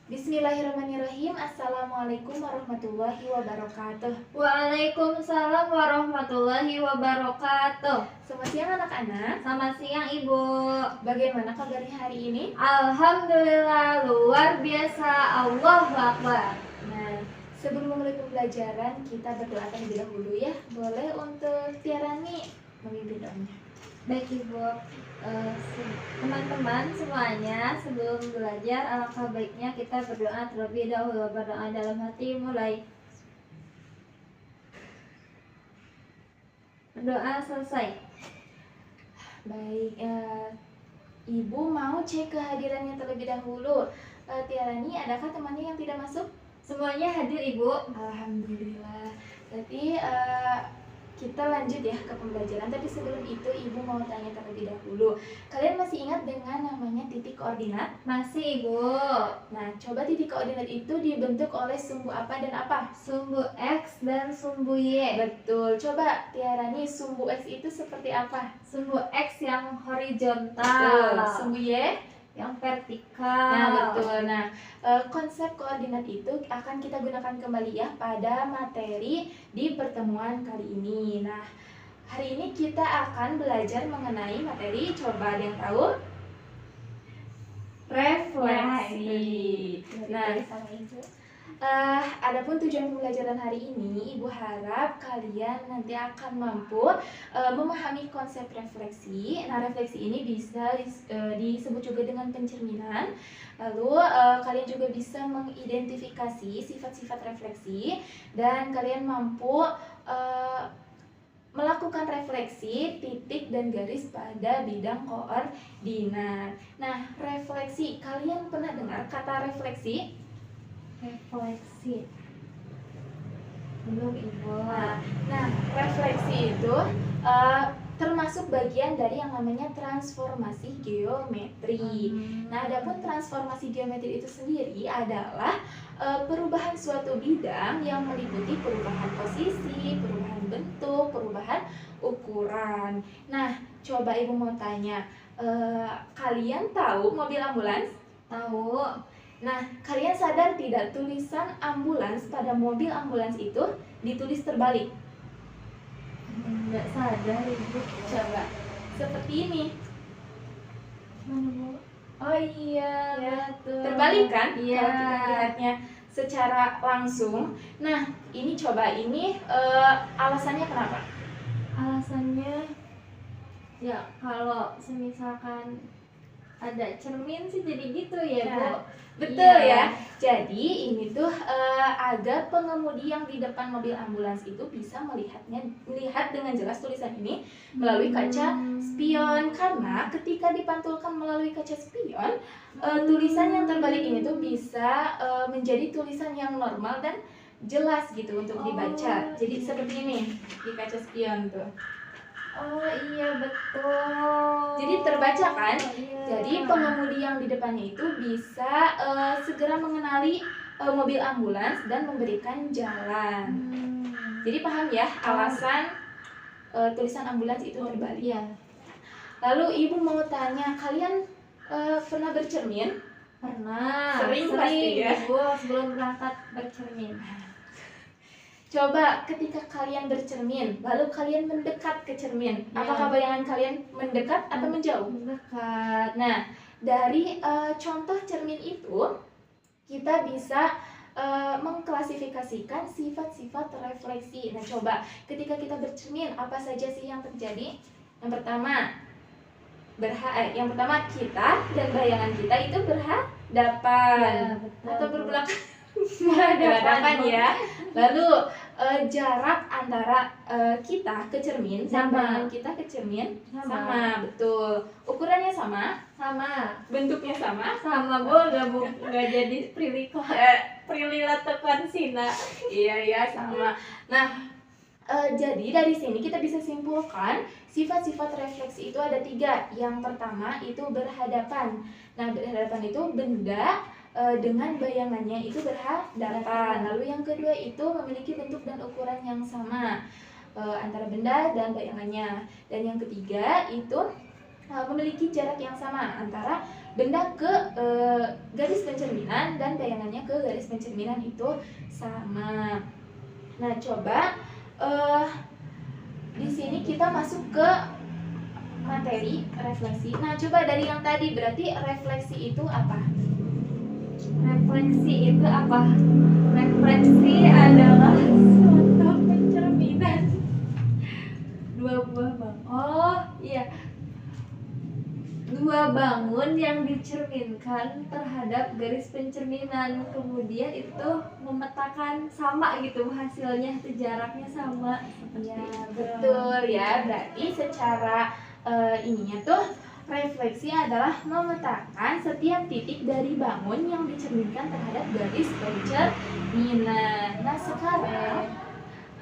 Bismillahirrahmanirrahim. Assalamualaikum warahmatullahi wabarakatuh. Waalaikumsalam warahmatullahi wabarakatuh. Selamat siang anak-anak. Selamat siang Ibu. Bagaimana kabarnya hari ini? Alhamdulillah luar biasa. Allahu Akbar. Nah, sebelum memulai pembelajaran kita berdoa terlebih dahulu ya. Boleh untuk Tiarani memimpin doanya. Baik Ibu. Teman-teman semuanya, sebelum belajar alangkah baiknya kita berdoa terlebih dahulu. Berdoa dalam hati mulai. Berdoa selesai. Baik, Ibu mau cek kehadirannya terlebih dahulu. Tiarani, adakah temannya yang tidak masuk? Semuanya hadir Ibu. Alhamdulillah. Berarti kita lanjut ya ke pembelajaran. Tapi sebelum itu Ibu mau tanya terlebih dahulu. Kalian masih ingat dengan namanya titik koordinat? Masih Ibu. Nah, coba titik koordinat itu dibentuk oleh sumbu apa dan apa? Sumbu X dan sumbu Y. Betul. Coba Tiarani, sumbu X itu seperti apa? Sumbu X yang horizontal. Sumbu Y yang vertikal. Nah, betul. Nah, konsep koordinat itu akan kita gunakan kembali ya pada materi di pertemuan kali ini. Nah, hari ini kita akan belajar mengenai materi, coba ada yang tahu? Refleksi. Nah, adapun tujuan pembelajaran hari ini, Ibu harap kalian nanti akan mampu memahami konsep refleksi. Nah, refleksi ini bisa disebut juga dengan pencerminan. Lalu kalian juga bisa mengidentifikasi sifat-sifat refleksi dan kalian mampu melakukan refleksi titik dan garis pada bidang koordinat. Nah, refleksi, kalian pernah dengar kata refleksi? Refleksi belum Ibu. Nah, refleksi itu termasuk bagian dari yang namanya transformasi geometri. Nah, adapun transformasi geometri itu sendiri adalah perubahan suatu bidang yang meliputi perubahan posisi, perubahan bentuk, perubahan ukuran. Nah, coba Ibu mau tanya, kalian tahu mobil ambulans? Tahu. Nah, kalian sadar tidak tulisan ambulans pada mobil ambulans itu ditulis terbalik? Enggak sadar Ibu. Coba, seperti ini. Mana Bu? Oh iya, Ya, betul. terbalik kan? Iya. Kalau kita melihatnya secara langsung. Nah, ini coba, ini alasannya kenapa? Alasannya ya kalau semisalkan ada cermin sih jadi gitu ya Bu. Nah, betul Iya. ya. Jadi ini tuh agar pengemudi yang di depan mobil ambulans itu bisa melihat dengan jelas tulisan ini melalui kaca spion, karena ketika dipantulkan melalui kaca spion, tulisan yang terbalik ini tuh bisa menjadi tulisan yang normal dan jelas gitu untuk dibaca. Jadi seperti ini di kaca spion tuh. Oh iya betul. Jadi terbaca kan? Iya. Jadi pengemudi yang di depannya itu bisa segera mengenali mobil ambulans dan memberikan jalan. Jadi paham ya alasan tulisan ambulans itu terbalik. Iya. Lalu Ibu mau tanya, kalian pernah bercermin? Pernah. Sering pasti ya. Ibu sebelum berangkat bercermin. Coba ketika kalian bercermin, lalu kalian mendekat ke cermin, Ya. apakah bayangan kalian mendekat atau menjauh? Mendekat. Nah, dari contoh cermin itu kita bisa mengklasifikasikan sifat-sifat refleksi. Nah, coba ketika kita bercermin, apa saja sih yang terjadi? Yang pertama, kita dan bayangan kita itu berhadapan, Ya, betul. atau berbelakang. Berhadapan ya. Lalu jarak antara kita ke cermin dan Sama. bayangan kita ke cermin Sama. betul. Ukurannya sama, Sama. bentuknya sama. Sama Bu, nggak jadi prilila tekan sina. Iya sama. Nah, jadi dari sini kita bisa simpulkan sifat-sifat refleksi itu ada 3. Yang pertama itu berhadapan. Nah, berhadapan itu benda dengan bayangannya itu berhadapan. Lalu yang kedua itu memiliki bentuk dan ukuran yang sama antara benda dan bayangannya. Dan yang ketiga itu memiliki jarak yang sama antara benda ke garis pencerminan dan bayangannya ke garis pencerminan itu sama. Nah, coba di sini kita masuk ke materi refleksi. Nah, coba dari yang tadi, berarti refleksi itu apa? Refleksi itu apa? Refleksi adalah suatu pencerminan dua buah bangun. Oh iya, dua bangun yang dicerminkan terhadap garis pencerminan, kemudian itu memetakan sama gitu hasilnya, itu jaraknya sama. Ya, betul ya. Berarti secara ininya tuh refleksi adalah memetakan setiap titik dari bangun yang dicerminkan terhadap garis pencerminan. Nah, sekarang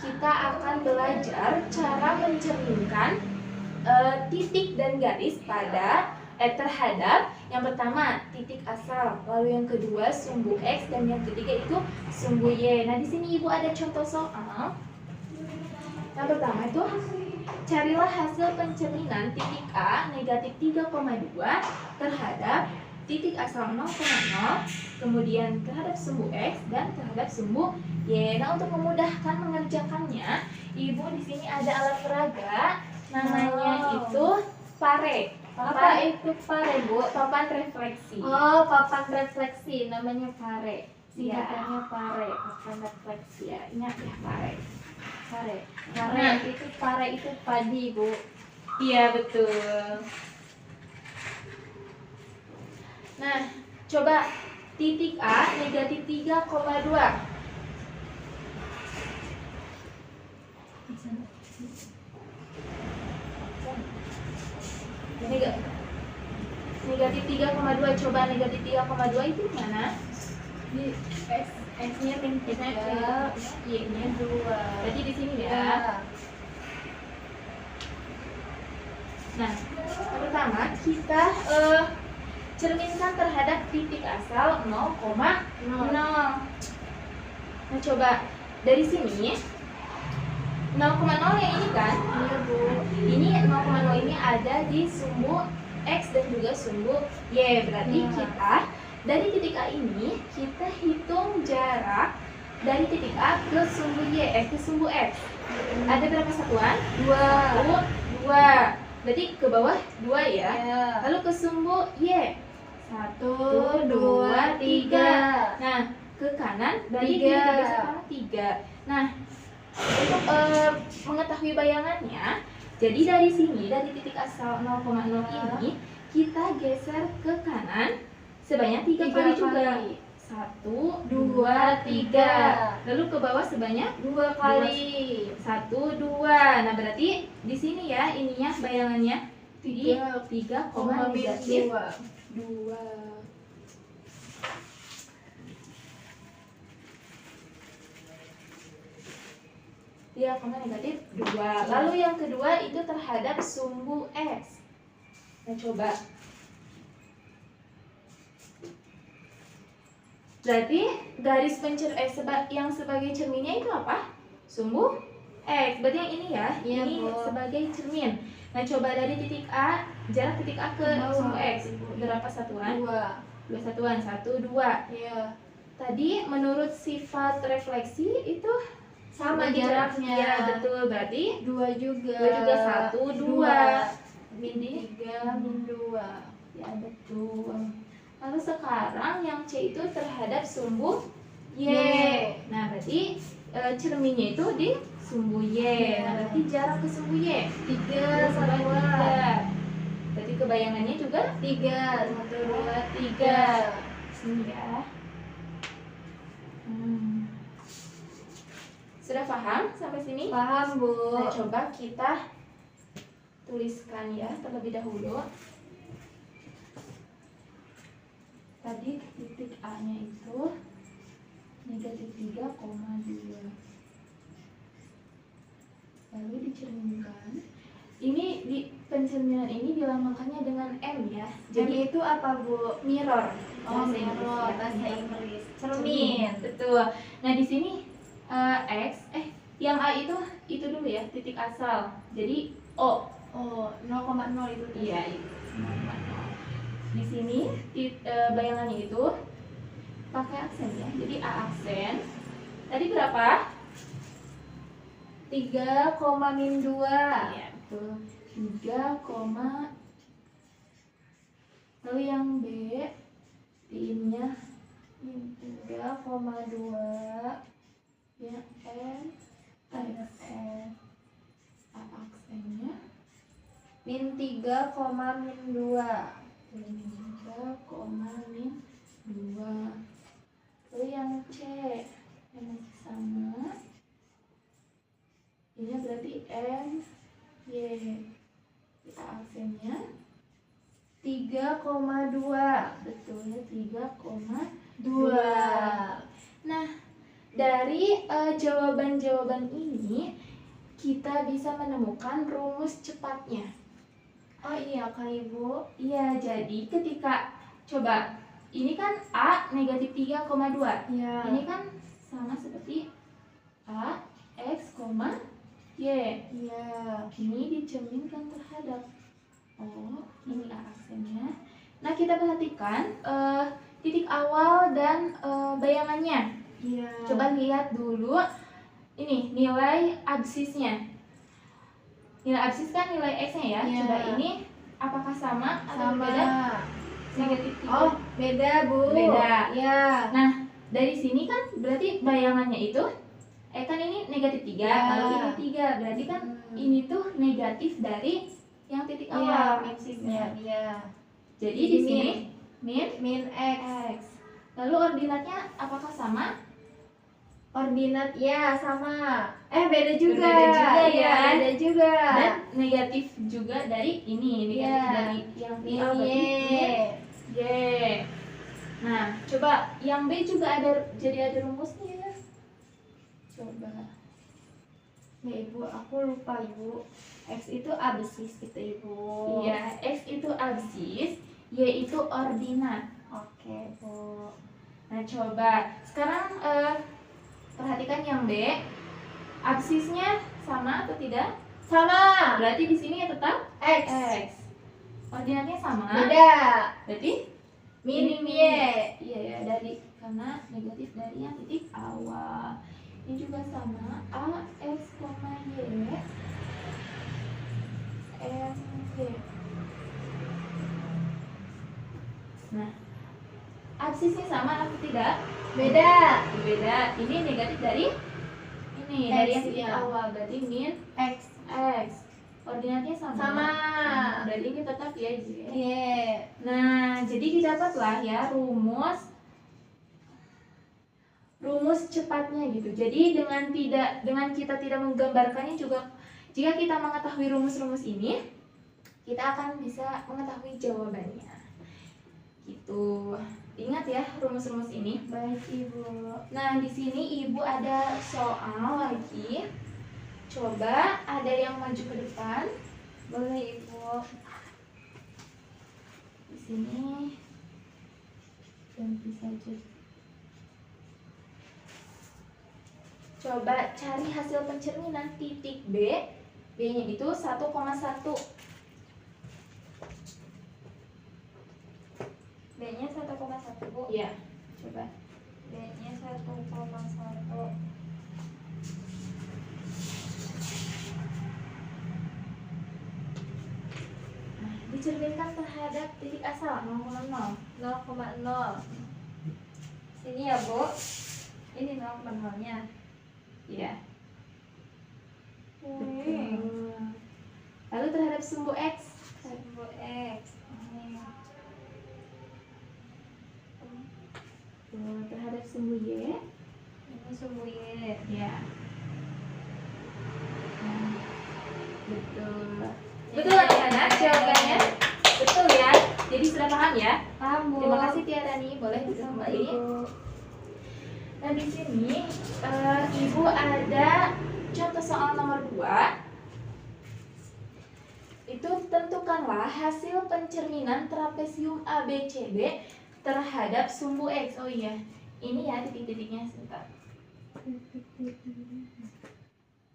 kita akan belajar cara mencerminkan titik dan garis pada terhadap yang pertama titik asal, lalu yang kedua sumbu X, dan yang ketiga itu sumbu Y. Nah, di sini Ibu ada contoh soal. Yang pertama itu, carilah hasil pencerminan titik A negatif 3,2 terhadap titik asal 0,0, kemudian terhadap sumbu X dan terhadap sumbu Y. Nah, untuk memudahkan mengerjakannya, Ibu di sini ada alat peraga, namanya itu pare. Apa itu pare, Bu? Papan refleksi. Oh, papan refleksi, namanya pare. Iya. Singkatannya pare, papan refleksi. Ya, ingat ya, pare. Pare. Nah. Pare itu padi, Bu. Iya, betul. Nah, coba titik A negatif 3,2. Negatif 3,2. Coba negatif 3,2 itu mana? Di X-nya min 3, Y-nya 2. Berarti di sini ya. Nah, yang pertama kita cerminkan terhadap titik asal 0,0. Nah, coba dari sini 0,0 yang ini kan? Iya, Bu. Ini 0,0 ini ada di sumbu X dan juga sumbu Y. Berarti Iya. kita dari titik A ini kita hitung jarak dari titik A ke sumbu Y, ke sumbu X. Ada berapa satuan? 2. 2. Berarti ke bawah 2 ya. Ya. Lalu ke sumbu Y 1, 2, 3. Nah, ke kanan berarti 3. di kanan 3. Nah, untuk mengetahui bayangannya, jadi dari sini, dari titik asal 0,0 ini kita geser ke kanan sebanyak 3 kali juga. 1, 2, 3. Lalu ke bawah sebanyak 2 kali. 1, 2. Nah, berarti di sini ya ininya bayangannya di 3, negatif 2. Ya, negatif 2. Lalu yang kedua itu terhadap sumbu X. Nah, coba. Berarti garis yang sebagai cerminnya itu apa? Sumbu X. Berarti yang ini ya, Iya, ini Bu. sebagai cermin. Nah, coba dari titik A, jarak titik A ke Bawah. sumbu X berapa satuan? 2 satuan, 1, 2. Iya. Tadi menurut sifat refleksi itu Sama jaraknya. Ya, betul. Berarti 2 juga. 2 juga 1, 2. Min 3, min 2. Ya, betul. Lalu sekarang yang C itu terhadap sumbu Y. Nah, berarti cerminnya itu di sumbu Y. Nah, berarti jarak ke sumbu Y 3 sama 2. 3. Berarti kebayangannya juga 3, 1, 2, 3. 3. Sini ya. Sudah paham sampai sini? Paham, Bu. Nah, coba kita tuliskan ya terlebih dahulu. Tadi titik A-nya itu negatif 3,2. Lalu dicerminkan. Ini di pencerminan ini dilambangkannya dengan M ya. Jadi itu apa, Bu? Mirror. Oh, Bahasa Inggris mirror, ya. bahasa Inggris. Cermin. Betul. Nah, di sini X yang A itu dulu ya, titik asal. Jadi O. Oh, 0,0 itu tadi. Iya, itu. di sini bayangannya itu pakai aksen ya. Jadi A aksen. Tadi berapa? 3,-2. Iya, betul. 3, lalu yang B in-nya min 3,2 ya N minus X. N A aksennya min 3,-2. 3,-2. Lalu yang C yang masih sama, ini berarti N Y. A aksennya 3,2. betul ya, 3,2. 2. Nah, dari jawaban-jawaban ini kita bisa menemukan rumus cepatnya. Oh iya Kak Ibu. Iya, jadi ketika coba ini kan A negatif 3,2. Iya. Ini kan sama seperti A X, Y. Iya. Ini dicerminkan terhadap ini A aksennya. Nah, kita perhatikan titik awal dan bayangannya. Iya. Coba lihat dulu ini nilai absisnya. Nilai absis kan nilai X-nya ya. Iya. Coba ini apakah sama atau Sama. beda? Negatif 3. Oh, beda Bu. Beda. Iya. Nah, dari sini kan berarti bayangannya itu kan ini negatif 3, Ya. kalau ini 3, berarti kan ini tuh negatif dari yang titik awal absisnya. Iya. Jadi Jadi di sini min X. X. Lalu ordinatnya apakah sama? Ordinat ya sama. Beda juga. Berbeda juga Iya, ya. beda juga. Dan negatif juga dari ini, negatif Iya. dari yang Min A berarti Y. min Y. Nah, coba yang B juga jadi ada rumusnya. Coba. Ya Ibu, aku lupa Ibu. X itu absis gitu Ibu. Iya, X itu absis, Y itu ordinat. Oke Bu. Nah, coba sekarang perhatikan yang B. Absisnya sama atau tidak? Sama. Berarti di sini tetap X. X. Ordinatnya sama. Beda. Berarti Min ini Y. Iya ya, dari karena negatif dari yang titik awal. Ini juga sama. A X, Y M Y. Nah, absisnya sama atau tidak? Beda. Beda. Ini negatif dari ini, X, dari yang titik iya. awal. Berarti min X. X. Ordinatnya sama. Sama. Berarti ini tetap ya Y. Iya. Nah, jadi didapatlah ya rumus cepatnya gitu. Jadi dengan kita tidak menggambarkannya juga, jika kita mengetahui rumus-rumus ini, kita akan bisa mengetahui jawabannya. Gitu. Ingat ya rumus-rumus ini. Baik Ibu. Nah, di sini Ibu ada soal lagi. Coba ada yang maju ke depan. Boleh Ibu. Di sini ganti saja. Coba cari hasil pencerminan titik B. B-nya itu 1,1. B-nya 1,1 Bu. Iya, coba. B-nya 1,1. Nah, dicerminkan terhadap titik asal 0,0. 0,0. Sini ya Bu. Ini 0,0-nya. Iya. Betul. Betul. Lalu terhadap sumbu X. Sumbu X. Ini. Tuh, terhadap sumbu Y. Ini sumbu Y. Iya. Nah, betul. Jadi, Betul anak-anak jawabannya. Betul ya. Jadi sudah paham ya? Paham Bu. Terima kasih Tia Rani. Boleh duduk Sama kembali. Ibu. Nah, di sini Ibu ada contoh soal nomor 2. Itu tentukanlah hasil pencerminan trapesium ABCD terhadap sumbu X. Oh iya, ini ya titik-titiknya sebentar.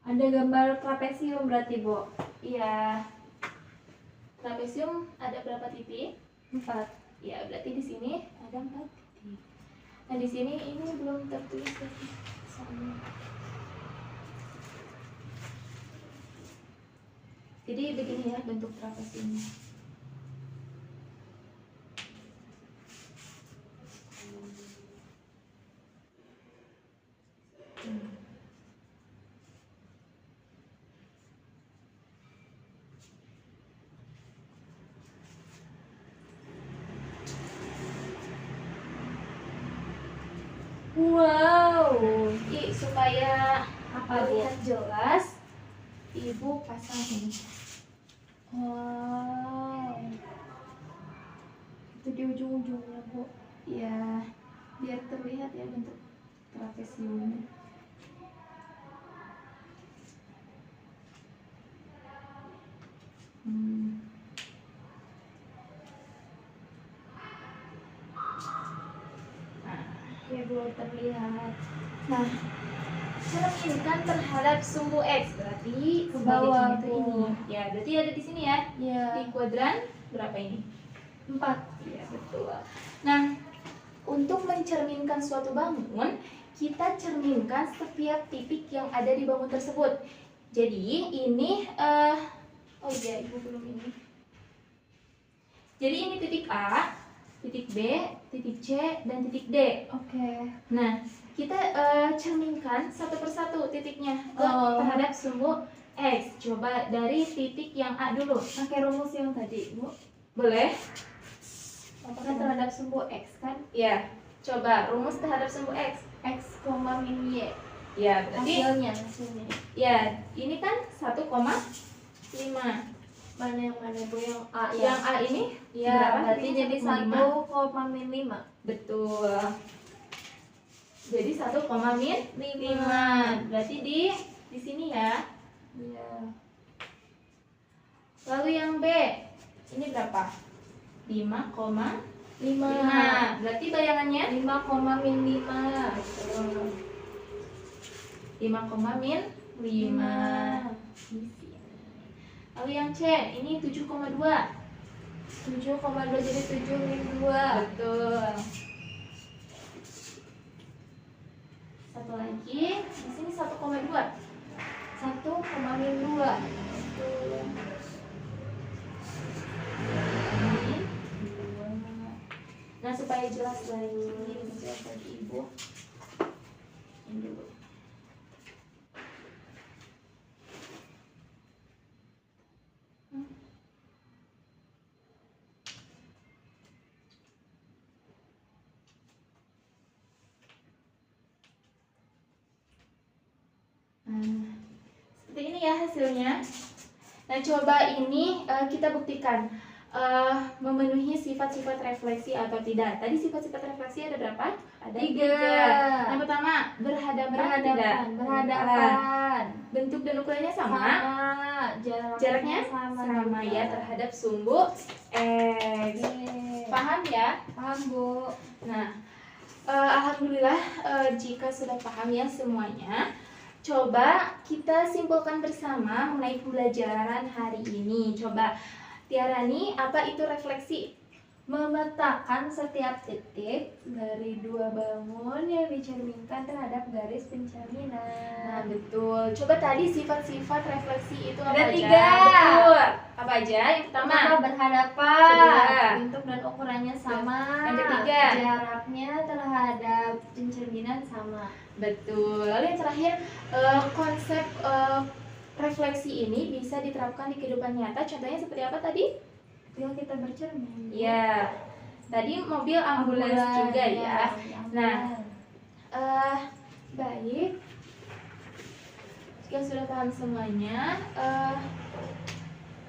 Ada gambar trapesium berarti Bu. Iya. Trapesium ada berapa titik? 4. Ya, berarti di sini ada 4 titik. Nah, di sini ini belum tertulis lagi soalnya. Jadi begini ya bentuk trapez ini. Wow. Supaya Apa, Bu? terlihat jelas, Ibu pasang ini. Wow. Itu di ujung-ujungnya, Bu. Ya, biar terlihat ya bentuk trapesiumnya. Ya, Bu, terlihat. Nah, cerminkan terhadap sumbu X, berarti Ke bawah, sebagai contoh Bu. ini. Ya, berarti ada di sini ya. Ya. Di kuadran berapa ini? 4. Iya, betul. Nah, untuk mencerminkan suatu bangun, kita cerminkan setiap titik yang ada di bangun tersebut. Jadi, ini oh iya, Ibu belum ini. Jadi ini titik A, titik B, titik C, dan titik D. Oke. Nah, kita cerminkan satu persatu titiknya terhadap sumbu X. Coba dari titik yang A dulu. Pakai rumus yang tadi, Bu. Boleh? Apakah terhadap sumbu X kan? Ya, coba rumus terhadap sumbu X. X, min Y. Ya, berarti Hasilnya. ya, ini kan 1,5. Mana yang mana, Bu? Yang A ya? Yang A ini Ya, berapa? berarti Ini jadi 1,5. 1,5. Betul. Jadi 1,5. Berarti di sini ya. Iya. Lalu yang B, ini berapa? 5,5. 5. Berarti bayangannya 5,5. 5,5. Lalu yang C, ini 7,2. 7,2 jadi 7-2. Betul. Satu lagi, di sini 1,2. 1,2. Nah, supaya jelas lagi, jelas lagi Ibu. Ini dulu. Seperti ini ya hasilnya. Nah, coba ini kita buktikan memenuhi sifat-sifat refleksi atau tidak. Tadi sifat-sifat refleksi ada berapa? Ada 3. Yang pertama, berhadapan. Berhadapan. Bentuk dan ukurannya sama. Jaraknya sama ya terhadap sumbu X. Paham ya? Paham, Bu. Nah, alhamdulillah jika sudah paham ya semuanya. Coba kita simpulkan bersama mengenai pembelajaran hari ini. Coba Tiarani, apa itu refleksi? Memetakan setiap titik dari dua bangun yang dicerminkan terhadap garis pencerminan. Nah, betul. Coba tadi sifat-sifat refleksi itu apa Ada aja? 3. Betul. Apa aja? Yang pertama, Berhadapan. Kedua. Bentuk dan ukurannya sama. Yang ketiga, jaraknya terhadap pencerminan sama. betul. Lalu yang terakhir, konsep refleksi ini bisa diterapkan di kehidupan nyata. Contohnya seperti apa tadi? Yang kita bercermin. Ya, tadi mobil ambulans juga ya. Nah, baik. Jika sudah paham semuanya,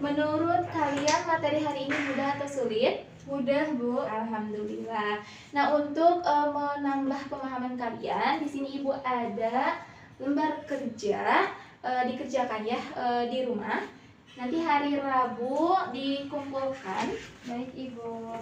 menurut kalian materi hari ini mudah atau sulit? Mudah, Bu. Alhamdulillah. Nah, untuk menambah pemahaman kalian, di sini Ibu ada lembar kerja, dikerjakan ya di rumah. Nanti hari Rabu dikumpulkan. Baik, Ibu.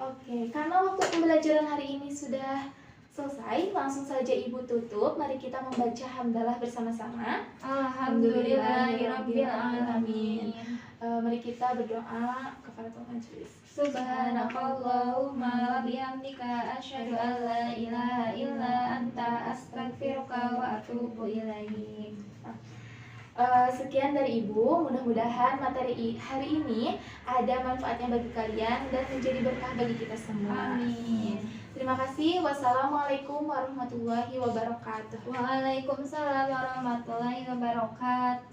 Oke, karena waktu pembelajaran hari ini sudah selesai, langsung saja Ibu tutup. Mari kita membaca hamdalah bersama-sama. Alhamdulillahirabbil alamin. Mari kita berdoa kafaratul majelis. Subhanakallahumma wa bihamdika asyhadu an la ilaha illa anta astaghfiruka wa atubu ilaik. Sekian dari Ibu, mudah-mudahan materi hari ini ada manfaatnya bagi kalian dan menjadi berkah bagi kita semua. Amin. Terima kasih. Wassalamualaikum warahmatullahi wabarakatuh. Waalaikumsalam warahmatullahi wabarakatuh.